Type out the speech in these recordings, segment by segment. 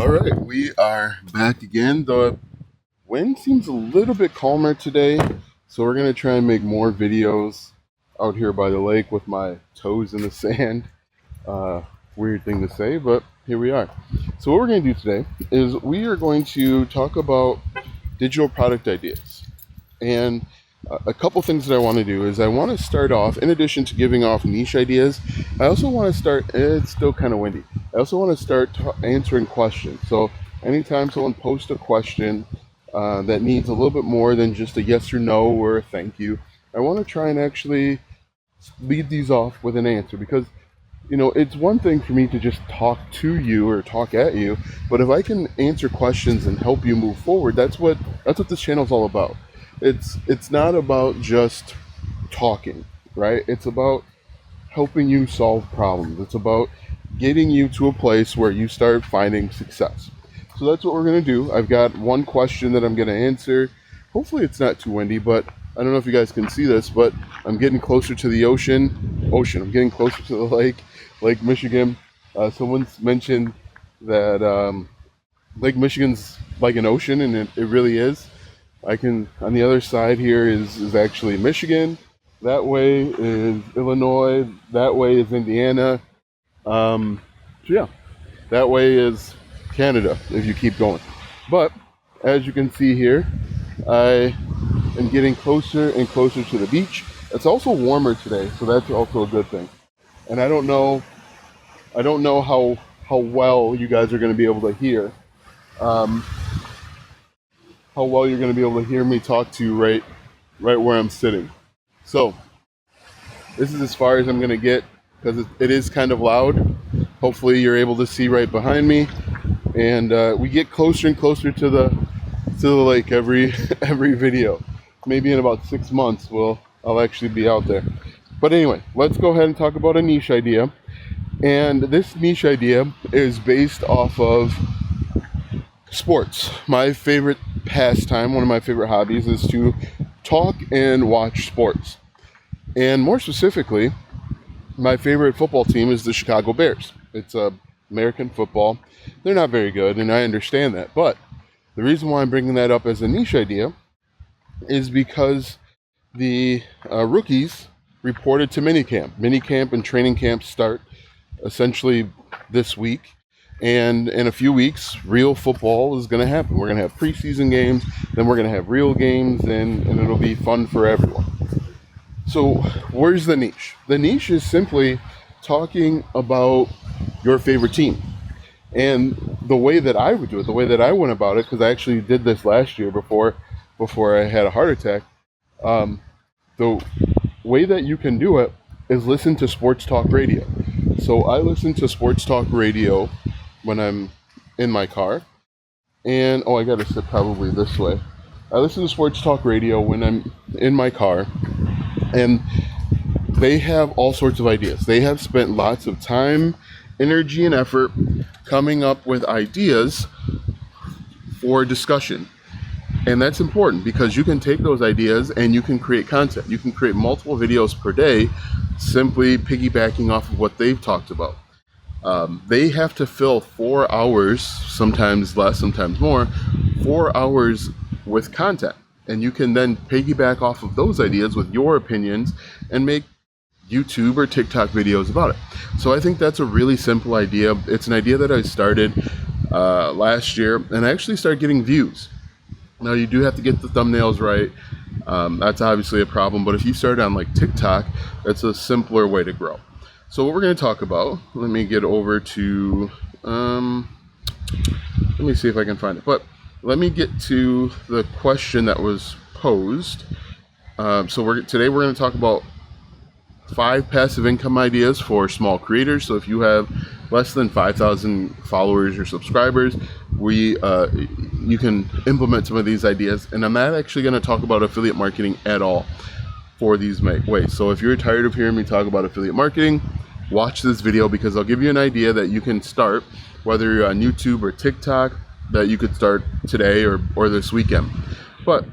All right, we are back again. The wind seems a little bit calmer today, so we're going to try and make more videos out here by the lake with my toes in the sand. Weird thing to say, but here we are. So what we're going to do today is we are going to talk about digital product ideas. And a couple things that I want to do is I want to start off, in addition to giving off niche ideas, I also want to start, it's still kind of windy, I also want to start answering questions. So anytime someone posts a question that needs a little bit more than just a yes or no or a thank you, I want to try and actually lead these off with an answer, because it's one thing for me to just talk to you or talk at you, but if I can answer questions and help you move forward, that's what this channel is all about. It's not about just talking, right? It's about helping you solve problems. It's about getting you to a place where you start finding success. So that's what we're going to do. I've got one question that I'm going to answer. Hopefully it's not too windy, but I don't know if you guys can see this, but I'm getting closer to the ocean. I'm getting closer to the Lake Michigan. Someone's mentioned that Lake Michigan's like an ocean, and it really is. On the other side here is actually Michigan. That way is Illinois. That way is Indiana. So yeah, that way is Canada if you keep going. But as you can see here, I am getting closer and closer to the beach. It's also warmer today, so that's also a good thing. And I don't know how well you guys are going to be able to hear. How well you're going to be able to hear me talk to you right where I'm sitting. So this is as far as I'm going to get, because it is kind of loud. Hopefully you're able to see right behind me, and we get closer and closer to the lake every video. Maybe in about 6 months I'll actually be out there. But anyway, let's go ahead and talk about a niche idea. And this niche idea is based off of sports. My favorite pastime, one of my favorite hobbies, is to talk and watch sports. And more specifically, my favorite football team is the Chicago Bears. It's American football. They're not very good, and I understand that. But the reason why I'm bringing that up as a niche idea is because the rookies reported to minicamp. Minicamp and training camp start essentially this week. And in a few weeks, real football is going to happen. We're going to have preseason games, then we're going to have real games, and it'll be fun for everyone. So where's the niche? The niche is simply talking about your favorite team. And the way that I would do it, the way that I went about it, because I actually did this last year before I had a heart attack, the way that you can do it is listen to sports talk radio. So I listen to sports talk radio when I'm in my car, and I gotta sit probably this way. I listen to sports talk radio when I'm in my car, and they have all sorts of ideas. They have spent lots of time, energy, and effort coming up with ideas for discussion. And that's important, because you can take those ideas and you can create content. You can create multiple videos per day simply piggybacking off of what they've talked about. They have to fill 4 hours, sometimes less, sometimes more, 4 hours with content. And you can then piggyback off of those ideas with your opinions and make YouTube or TikTok videos about it. So I think that's a really simple idea. It's an idea that I started last year, and I actually started getting views. Now you do have to get the thumbnails right. That's obviously a problem, but if you start on like TikTok, that's a simpler way to grow. So what we're going to talk about, let me get over to, let me see if I can find it, but let me get to the question that was posed. Today we're going to talk about 5 passive income ideas for small creators. So if you have less than 5,000 followers or subscribers, you can implement some of these ideas. And I'm not actually going to talk about affiliate marketing at all for these ways. So if you're tired of hearing me talk about affiliate marketing, watch this video, because I'll give you an idea that you can start, whether you're on YouTube or TikTok, that you could start today or this weekend. But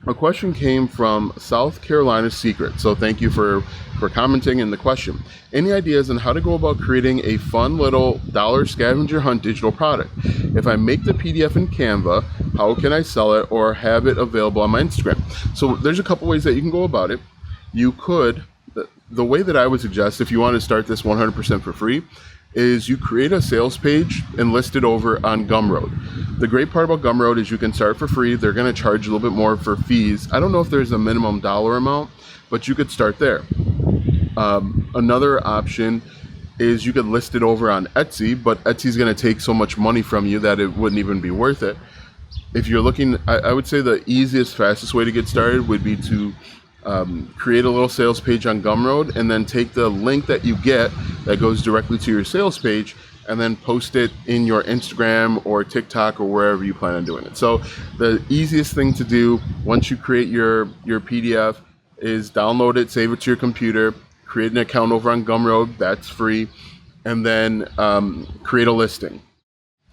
A question came from South Carolina Secret. So thank you for commenting in the question. Any ideas on how to go about creating a fun little dollar scavenger hunt digital product? If I make the PDF in Canva, how can I sell it or have it available on my Instagram? So there's a couple ways that you can go about it. You could, the way that I would suggest, if you want to start this 100% for free, is you create a sales page and list it over on Gumroad. The great part about Gumroad is you can start for free. They're going to charge a little bit more for fees. I don't know if there's a minimum dollar amount, but you could start there. Another option is you could list it over on Etsy, but Etsy's going to take so much money from you that it wouldn't even be worth it. If you're looking, I would say the easiest, fastest way to get started would be to create a little sales page on Gumroad and then take the link that you get that goes directly to your sales page and then post it in your Instagram or TikTok or wherever you plan on doing it. So the easiest thing to do once you create your PDF is download it, save it to your computer, create an account over on Gumroad, that's free, and then create a listing.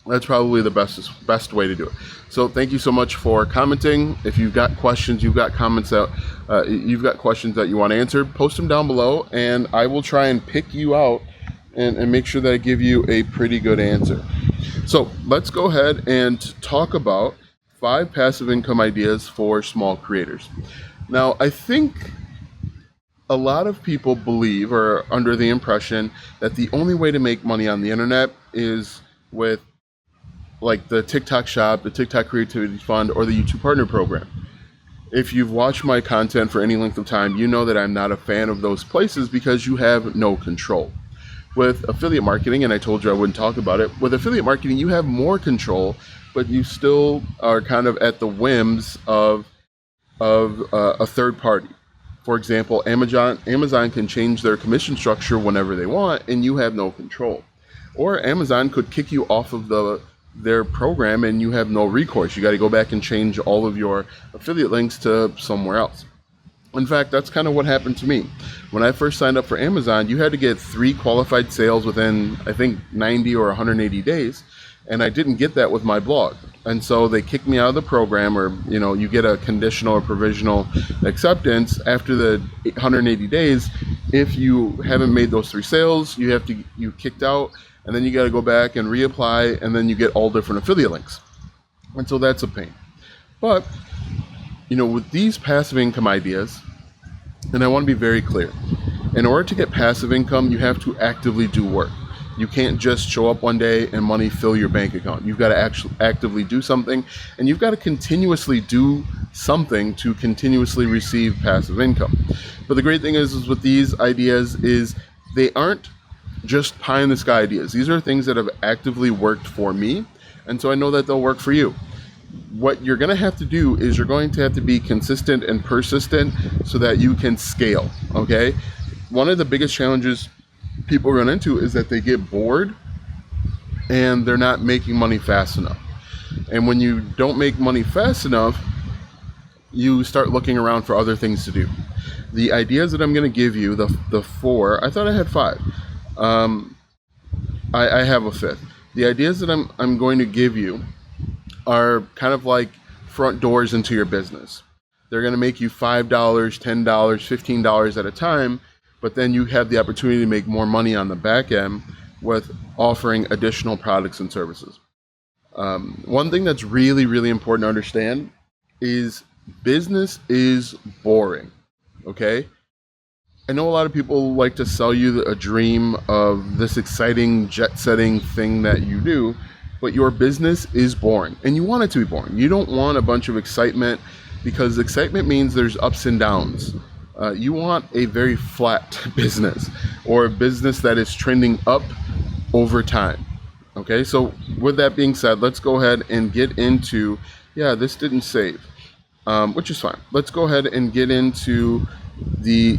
That's probably the best way to do it. So thank you so much for commenting. If you've got questions, you've got comments out, you've got questions that you want answered, post them down below, and I will try and pick you out and make sure that I give you a pretty good answer. So let's go ahead and talk about 5 passive income ideas for small creators. Now, I think a lot of people believe or are under the impression that the only way to make money on the internet is with like the TikTok Shop, the TikTok Creativity Fund, or the YouTube Partner Program. If you've watched my content for any length of time, you know that I'm not a fan of those places because you have no control. With affiliate marketing, and I told you I wouldn't talk about it, with affiliate marketing, you have more control, but you still are kind of at the whims of a third party. For example, Amazon can change their commission structure whenever they want, and you have no control. Or Amazon could kick you off of their program and you have no recourse. You got to go back and change all of your affiliate links to somewhere else. In fact, that's kind of what happened to me. When I first signed up for Amazon, you had to get 3 qualified sales within, I think, 90 or 180 days. And I didn't get that with my blog. And so they kicked me out of the program, or, you get a conditional or provisional acceptance after the 180 days. If you haven't made those 3 sales, you kicked out, and then you got to go back and reapply, and then you get all different affiliate links. And so that's a pain. But, with these passive income ideas, and I want to be very clear, in order to get passive income, you have to actively do work. You can't just show up one day and money fill your bank account. You've got to actually actively do something, and you've got to continuously do something to continuously receive passive income. But the great thing is with these ideas is they aren't just pie in the sky ideas. These are things that have actively worked for me, and so I know that they'll work for you. What you're going to have to do is you're going to have to be consistent and persistent so that you can scale, okay? One of the biggest challenges people run into is that they get bored and they're not making money fast enough. And when you don't make money fast enough, you start looking around for other things to do. The ideas that I'm going to give you, the 4, I thought I had 5. I have a 5th. The ideas that I'm going to give you are kind of like front doors into your business. They're going to make you $5, $10, $15 at a time, but then you have the opportunity to make more money on the back end with offering additional products and services. One thing that's really, really important to understand is business is boring, okay? I know a lot of people like to sell you a dream of this exciting jet-setting thing that you do, but your business is boring, and you want it to be boring. You don't want a bunch of excitement, because excitement means there's ups and downs. You want a very flat business, or a business that is trending up over time. Okay, so with that being said, let's go ahead and get into, this didn't save, which is fine. Let's go ahead and get into the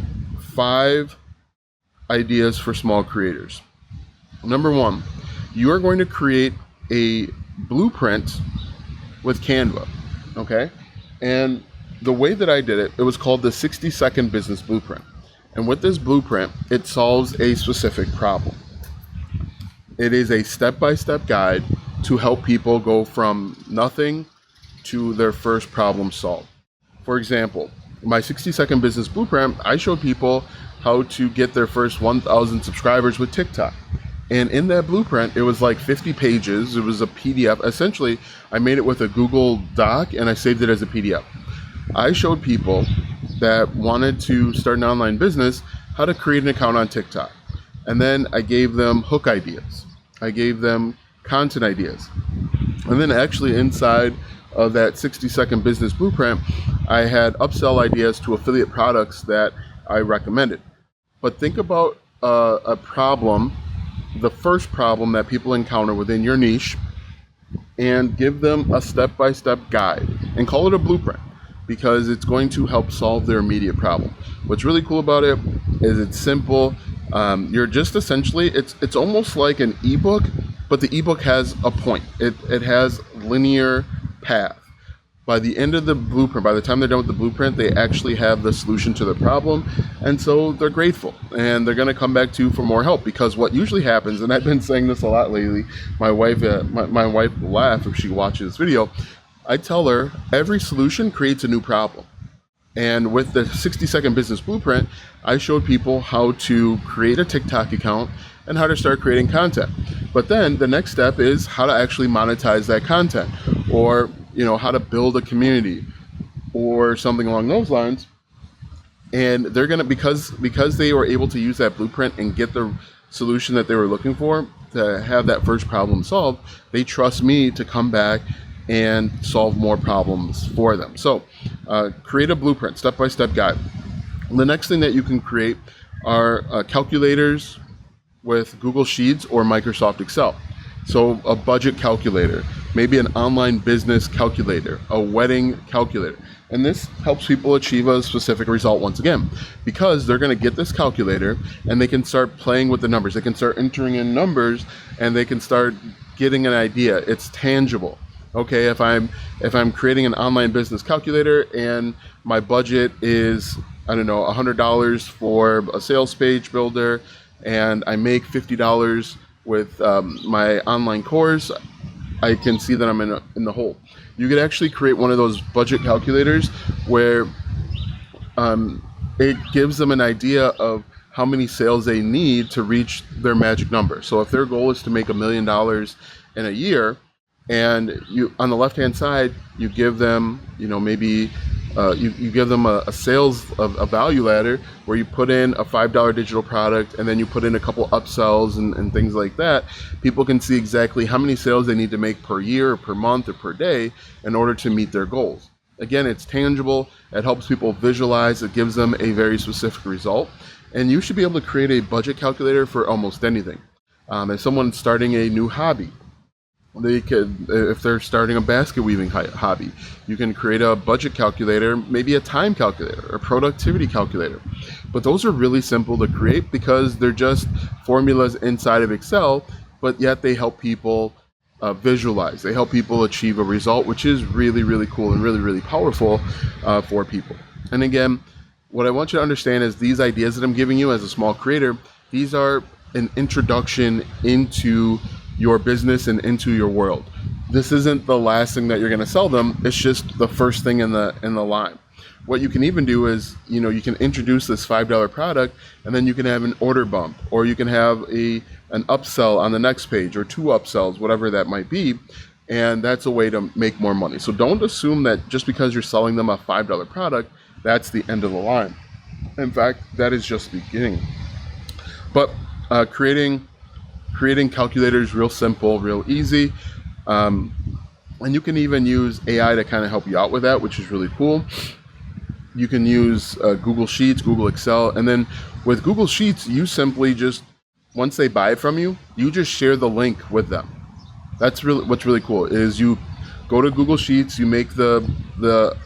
5 ideas for small creators. Number 1, you are going to create a blueprint with Canva, okay? And the way that I did it, it was called the 60-second business blueprint. And with this blueprint, it solves a specific problem. It is a step-by-step guide to help people go from nothing to their first problem solved. For example, my 60-second business blueprint, I showed people how to get their first 1,000 subscribers with TikTok. And in that blueprint, it was like 50 pages. It was a PDF. Essentially, I made it with a Google Doc and I saved it as a PDF. I showed people that wanted to start an online business how to create an account on TikTok. And then I gave them hook ideas. I gave them content ideas. And then actually inside of that 60-second business blueprint, I had upsell ideas to affiliate products that I recommended. But think about a problem, the first problem that people encounter within your niche, and give them a step-by-step guide and call it a blueprint, because it's going to help solve their immediate problem. What's really cool about it is it's simple. You're just essentially, it's almost like an ebook, but the ebook has a point. It has linear path. By the end of the blueprint, by the time they're done with the blueprint, they actually have the solution to the problem. And so they're grateful and they're going to come back to you for more help, because what usually happens, and I've been saying this a lot lately, my wife will laugh if she watches this video. I tell her every solution creates a new problem. And with the 60-second business blueprint, I showed people how to create a TikTok account and how to start creating content. But then the next step is how to actually monetize that content, or how to build a community or something along those lines. And they're gonna, because they were able to use that blueprint and get the solution that they were looking for to have that first problem solved, they trust me to come back and solve more problems for them. So create a blueprint, step-by-step guide. The next thing that you can create are calculators with Google Sheets or Microsoft Excel. So a budget calculator, maybe an online business calculator, a wedding calculator. And this helps people achieve a specific result once again, because they're going to get this calculator and they can start playing with the numbers. They can start entering in numbers and they can start getting an idea. It's tangible. Okay, if I'm creating an online business calculator and my budget is, $100 for a sales page builder, and I make $50 with my online course, I can see that I'm in the hole. You could actually create one of those budget calculators where it gives them an idea of how many sales they need to reach their magic number. So if their goal is to make $1 million in a year, and you, on the left-hand side, you give them, maybe you give them a sales, a value ladder where you put in a $5 digital product and then you put in a couple upsells and things like that. People can see exactly how many sales they need to make per year or per month or per day in order to meet their goals. Again, it's tangible. It helps people visualize. It gives them a very specific result. And you should be able to create a budget calculator for almost anything. If someone's starting a new hobby, they could, if they're starting a basket weaving hobby, you can create a budget calculator, maybe a time calculator, a productivity calculator. But those are really simple to create because they're just formulas inside of Excel, but yet they help people visualize. They help people achieve a result, which is really, really cool and really, really powerful for people. And again, what I want you to understand is these ideas that I'm giving you as a small creator, these are an introduction into your business and into your world. This isn't the last thing that you're going to sell them. It's just the first thing in the line. What you can even do is, you can introduce this $5 product and then you can have an order bump, or you can have an upsell on the next page, or 2 upsells, whatever that might be. And that's a way to make more money. So don't assume that just because you're selling them a $5 product, that's the end of the line. In fact, that is just the beginning. But creating calculators, real simple, real easy. And you can even use AI to kind of help you out with that, which is really cool. You can use Google Sheets, Google Excel. And then with Google Sheets, you simply just, once they buy it from you, you just share the link with them. That's really, what's really cool is you go to Google Sheets, you make the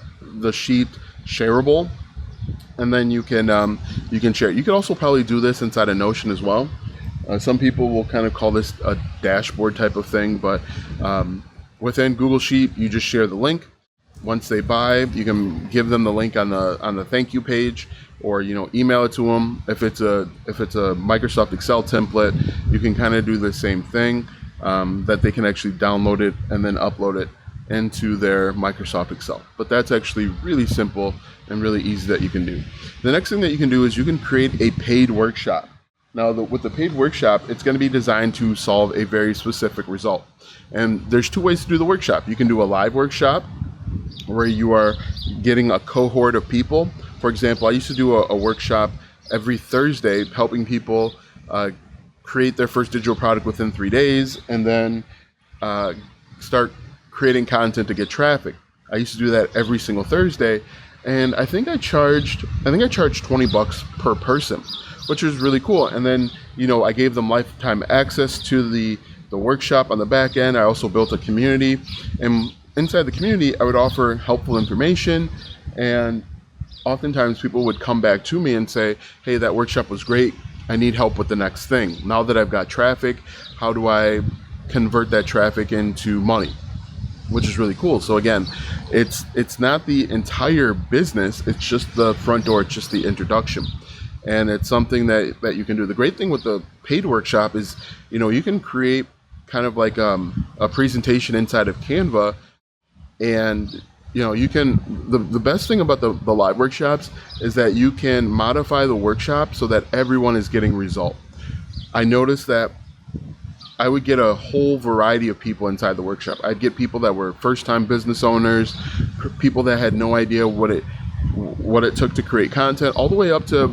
sheet shareable, and then you can share it. You can also probably do this inside of Notion as well. Some people will kind of call this a dashboard type of thing, but within Google Sheet, you just share the link. Once they buy, you can give them the link on the thank you page, or email it to them. If it's a Microsoft Excel template, you can kind of do the same thing, that they can actually download it and then upload it into their Microsoft Excel. But that's actually really simple and really easy that you can do. The next thing that you can do is you can create a paid workshop. Now, with the paid workshop, it's going to be designed to solve a very specific result. And there's two ways to do the workshop. You can do a live workshop where you are getting a cohort of people. For example, I used to do a workshop every Thursday helping people create their first digital product within 3 days and then start creating content to get traffic. I used to do that every single Thursday, and I think I charged $20 per person, which was really cool. And then, I gave them lifetime access to the workshop on the back end. I also built a community, and inside the community, I would offer helpful information, and oftentimes people would come back to me and say, hey, that workshop was great. I need help with the next thing. Now that I've got traffic, how do I convert that traffic into money? Which is really cool. So again, it's not the entire business, it's just the front door, it's just the introduction. And it's something that you can do. The great thing with the paid workshop is, you can create kind of like a presentation inside of Canva, and you can, the best thing about the live workshops is that you can modify the workshop so that everyone is getting result. I noticed that I would get a whole variety of people inside the workshop. I'd get people that were first-time business owners, people that had no idea what it took to create content, all the way up to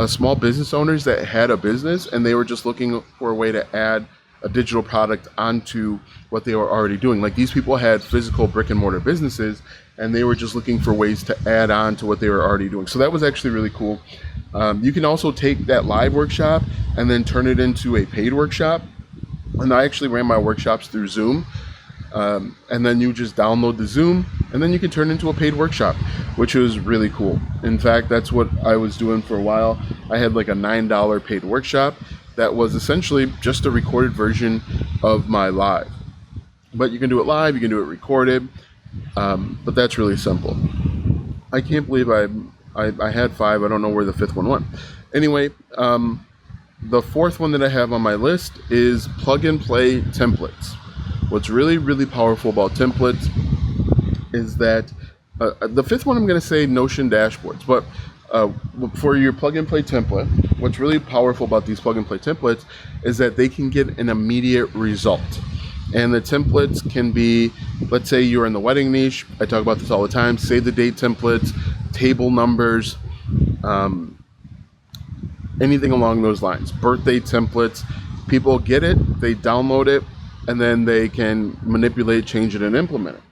small business owners that had a business and they were just looking for a way to add a digital product onto what they were already doing. Like, these people had physical brick and mortar businesses and they were just looking for ways to add on to what they were already doing. So that was actually really cool. You can also take that live workshop and then turn it into a paid workshop. And I actually ran my workshops through Zoom. And then you just download the Zoom and then you can turn it into a paid workshop, which was really cool. In fact, that's what I was doing for a while. I had like a $9 paid workshop that was essentially just a recorded version of my live. But you can do it live, you can do it recorded, but that's really simple. I can't believe I had 5. I don't know where the 5th one went. Anyway, the 4th one that I have on my list is plug and play templates. What's really, really powerful about templates is that the 5th one I'm going to say Notion dashboards, but for your plug and play template, what's really powerful about these plug and play templates is that they can get an immediate result. And the templates can be, let's say you're in the wedding niche. I talk about this all the time. Save the date templates, table numbers, anything along those lines. Birthday templates. People get it, they download it, and then they can manipulate, change it, and implement it.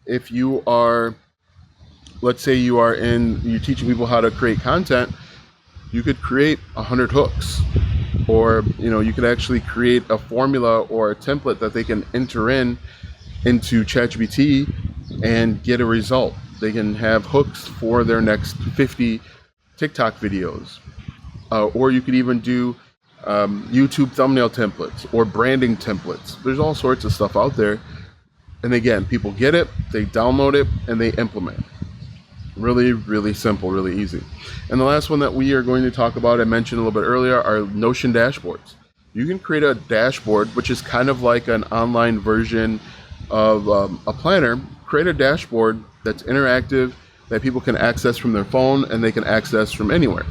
If you are, let's say you're teaching people how to create content, you could create 100 hooks. Or, you could actually create a formula or a template that they can enter into ChatGPT and get a result. They can have hooks for their next 50 TikTok videos. Or you could even do YouTube thumbnail templates or branding templates. There's all sorts of stuff out there. And again, people get it, they download it, and they implement it. Really, really simple, really easy. And the last one that we are going to talk about, I mentioned a little bit earlier, are Notion dashboards. You can create a dashboard, which is kind of like an online version of a planner. Create a dashboard that's interactive, that people can access from their phone and they can access from anywhere.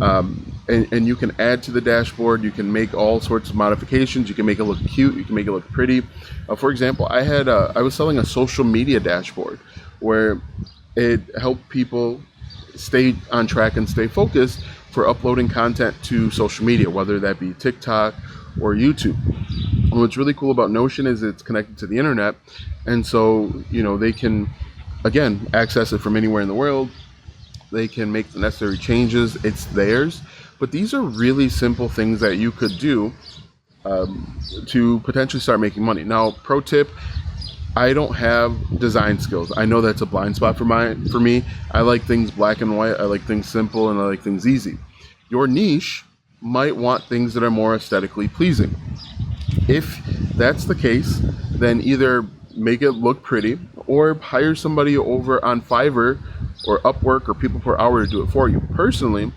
And you can add to the dashboard. You can make all sorts of modifications. You can make it look cute. You can make it look pretty. For example, I was selling a social media dashboard where it helped people stay on track and stay focused for uploading content to social media, whether that be TikTok or YouTube. And what's really cool about Notion is it's connected to the internet. And so, they can, again, access it from anywhere in the world. They can make the necessary changes. It's theirs. But these are really simple things that you could do to potentially start making money. Now, pro tip, I don't have design skills. I know that's a blind spot for me. I like things black and white. I like things simple, and I like things easy. Your niche might want things that are more aesthetically pleasing. If that's the case, then either make it look pretty or hire somebody over on Fiverr or Upwork or People Per Hour to do it for you. Personally,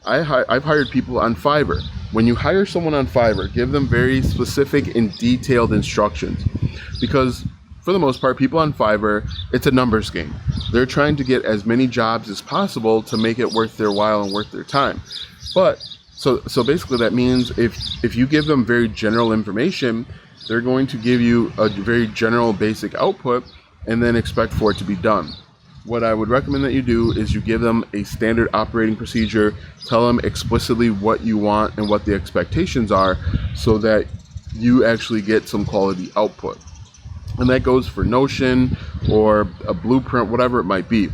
I've hired people on Fiverr. When you hire someone on Fiverr, give them very specific and detailed instructions, because for the most part, people on Fiverr, it's a numbers game. They're trying to get as many jobs as possible to make it worth their while and worth their time. But so basically that means if you give them very general information, they're going to give you a very general basic output and then expect for it to be done. What I would recommend that you do is you give them a standard operating procedure, tell them explicitly what you want and what the expectations are so that you actually get some quality output. And that goes for Notion or a blueprint, whatever it might be.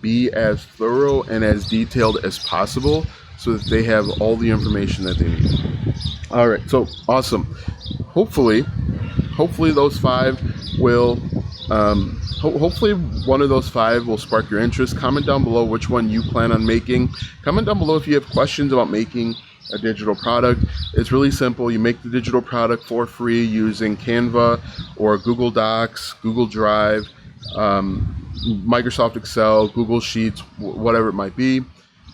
Be as thorough and as detailed as possible so that they have all the information that they need. All right, so awesome. Hopefully those 5 will, hopefully one of those 5 will spark your interest. Comment down below which one you plan on making. Comment down below if you have questions about making a digital product. It's really simple. You make the digital product for free using Canva or Google Docs, Google Drive, Microsoft Excel, Google Sheets, whatever it might be.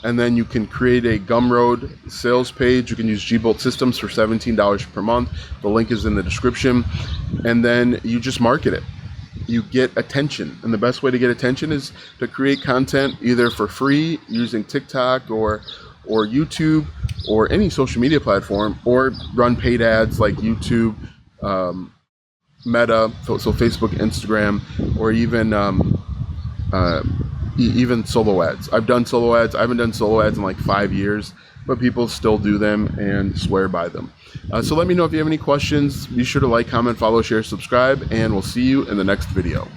And then you can create a Gumroad sales page. You can use Gbolt Systems for $17 per month. The link is in the description. And then you just market it. You get attention. And the best way to get attention is to create content either for free using TikTok or YouTube or any social media platform, or run paid ads like YouTube, Meta, so Facebook, Instagram, or even solo ads. I've done solo ads. I haven't done solo ads in like 5 years, but people still do them and swear by them. So let me know if you have any questions. Be sure to like, comment, follow, share, subscribe, and we'll see you in the next video.